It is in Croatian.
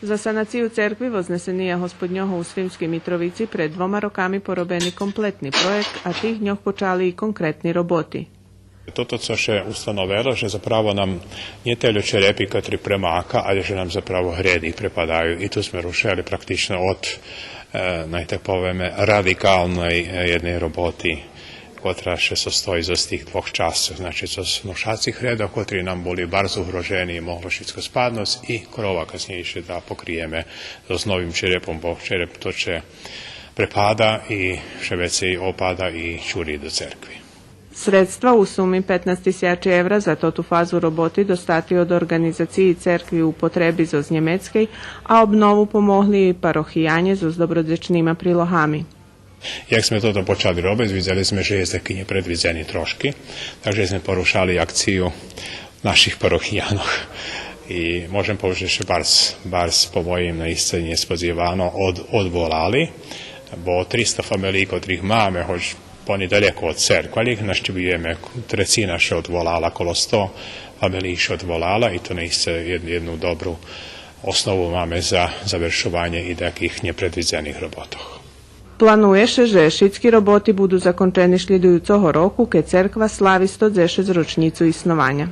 Za sanaciju cerkvi Voznesenija Hospodnjoho u Srімській Mitrovici pred 2 rokami porobeni kompletni projekt, a tih njoh počali i konkretni roboti. Toto, co še ustanovilo, že zapravo nam nie te čerepi, kateri premaka, ali že nam zapravo hredi prepadaju. I tu smo rušili praktično od, naj tak poveme, radikalnej jednej roboti, koja še sostoji z tih 2 časov. Znači, to su nošaci hreda, koji nam boli bardzo ugroženi, moglo šitsko spadnost i krova kasnije da pokrijeme s novim čerepom, bo čerep to će prepada i še već se i opada i čuri do cerkvi. Sredstva u sumi 15.000 evra za tu fazu roboti dostati od organizaciji cerkvi u potrebi z Njemeckiej, a obnovu pomogli i parohijanje z dobrodzečnima prilohami. Jak sme toto počali robiť, videli sme, že je taký nepredvidzený trošky, takže sme porušali akciu našich parochijanoch. I môžem povedať, že bars po mojim naistení nespodzívano odvolali, bo 300 familií, ktorých máme, hoď poni daleko od cerkve, ali ih naštivujeme, trecina še odvolala, okolo 100 familií še odvolala i to naiste jednu dobru osnovu máme za završovanje i takých nepredvidzených robotoch. Planuje się, że šitski roboti budu zakończeni sljedujućeg roku, keď cerkva slavi 110 ročnicu isnovanja.